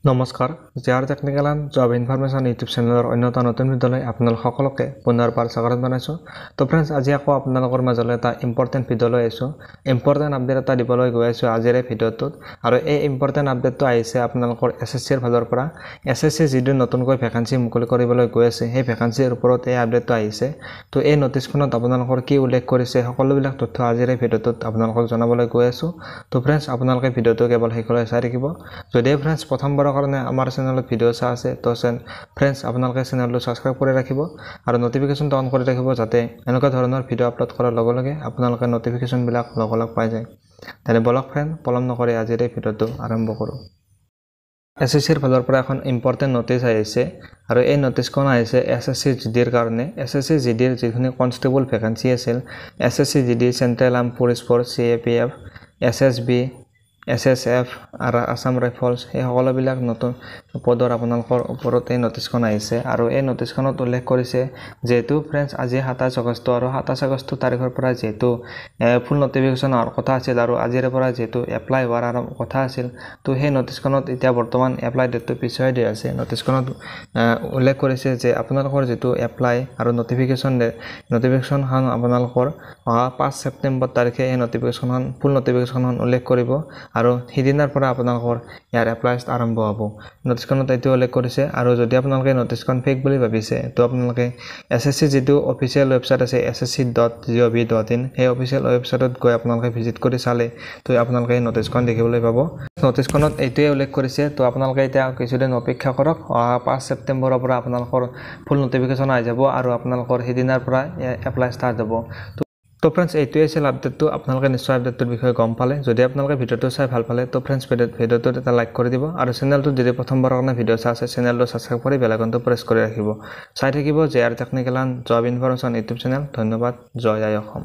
নমস্কাৰ GR technical and job information YouTube চেনেলৰ অন্যতম নতুন ভিডিঅ'লৈ আপোনালোক সকলোকে পুনৰবাৰ স্বাগতম জনাইছোঁ। তো ফ্ৰেণ্ডছ, আজি আকৌ আপোনালোকৰ মাজলৈ এটা ইম্পৰ্টেণ্ট ভিডিঅ' লৈ আহিছোঁ। ইম্পৰ্টেণ্ট আপডেট এটা দিবলৈ গৈ আছোঁ আজিৰ এই ভিডিঅ'টোত। আৰু এই ইম্পৰ্টেণ্ট আপডেটটো আহিছে আপোনালোকৰ SSCৰ ফালৰ পৰা। SSC যিটো নতুনকৈ ভেকেঞ্চি মুকলি কৰিবলৈ গৈ আছে, সেই ভেকেঞ্চিৰ ওপৰত এই আপডেটটো আহিছে। তো এই নটিচখনত আপোনালোকৰ কি উল্লেখ কৰিছে, সকলোবিলাক তথ্য আজিৰ এই ভিডিঅ'টোত আপোনালোকক জনাবলৈ গৈ আছোঁ। তো ফ্ৰেণ্ডছ, আপোনালোকে ভিডিঅ'টো কেৱল শেষলৈ চাই থাকিব। যদি ফ্ৰেণ্ডছ প্ৰথমবাৰৰ কাৰণে আমাৰ চেনেলত ভিডিঅ' চাই আছে, তো ফ্ৰেণ্ডছ আপোনালোকে চেনেলটো ছাবস্ক্ৰাইব কৰি ৰাখিব আৰু নটিফিকেশ্যনটো অন কৰি ৰাখিব, যাতে এনেকুৱা ধৰণৰ ভিডিঅ' আপলোড কৰাৰ লগে লগে আপোনালোকে নটিফিকেশ্যনবিলাক লগ পাই যায়। তেনে বলক ফ্ৰেণ্ড, পলম নকৰি আজিৰ এই ভিডিঅ'টো আৰম্ভ কৰোঁ। SSCৰ ফালৰ পৰা এখন ইম্পৰ্টেণ্ট নটিচ আহিছে আৰু এই নটিচখন আহিছে SSC GDৰ কাৰণে। SSC GDৰ যিখিনি কনষ্টেবল ভেকেঞ্চি আছিল, SSC GD, central arm police force CAPF, SSB, SSF আৰু আছাম ৰাইফলছ, এই সকলোবিলাক নতুন পদৰ আপোনালোকৰ ওপৰত এই নটিচখন আহিছে। আৰু এই নটিচখনত উল্লেখ কৰিছে, যিহেতু ফ্ৰেণ্ডছ আজি 27 আগষ্ট আৰু 27 আগষ্ট তাৰিখৰ পৰা যিহেতু ফুল নটিফিকেশ্যন হোৱাৰ কথা আছিল আৰু আজিৰে পৰা যিহেতু এপ্লাই হোৱাৰ কথা আছিল, তো সেই নটিচখনত এতিয়া বৰ্তমান এপ্লাই ডেটটো পিছুৱাই দিয়া আছে। নটিচখনত উল্লেখ কৰিছে যে আপোনালোকৰ যিটো এপ্লাই আৰু নটিফিকেশ্যনখন আপোনালোকৰ অহা 5 ছেপ্টেম্বৰ তাৰিখে এই ফুল নটিফিকেশ্যনখন উল্লেখ কৰিব আৰু সিদিনাৰ পৰা আপোনালোকৰ ইয়াৰ এপ্লাই আৰম্ভ হ'ব। নটিচখনত এইটো উল্লেখ কৰিছে। আৰু যদি আপোনালোকে নটিচখন ফেক বুলি ভাবিছে, তো আপোনালোকে SSC যিটো অফিচিয়েল ৱেবছাইট আছে ssc.gov.in, সেই অফিচিয়েল ৱেবছাইটত গৈ আপোনালোকে ভিজিট কৰি চালে তো আপোনালোকে এই নটিচখন দেখিবলৈ পাব। নটিচখনত এইটোৱে উল্লেখ কৰিছে। তো আপোনালোকে এতিয়া কিছুদিন অপেক্ষা কৰক। অহা 5 ছেপ্টেম্বৰৰ পৰা আপোনালোকৰ ফুল নটিফিকেশ্যন আহি যাব আৰু আপোনালোকৰ সিদিনাৰ পৰা এপ্লাই ষ্টাৰ্ট হ'ব। তো ফ্ৰেণ্ডছ, এইটোৱে আছিল আপডেটটো। আপোনালোকে নিশ্চয় আপডেটটোৰ বিষয়ে গম পালে। যদি আপোনালোকে ভিডিঅ'টো চাই ভাল পালে, তো ফ্ৰেণ্ডছ ভিডিঅ'টোত এটা লাইক কৰি দিব আৰু চেনেলটোত যদি প্ৰথমবাৰৰ কাৰণে ভিডিঅ' চাই আছে, চেনেলটো ছাবস্ক্ৰাইব কৰি বেল আইকনটো প্ৰেছ কৰি ৰাখিব। চাই থাকিব GR technical and job information YouTube channel. ধন্যবাদ। জয় আই অসম।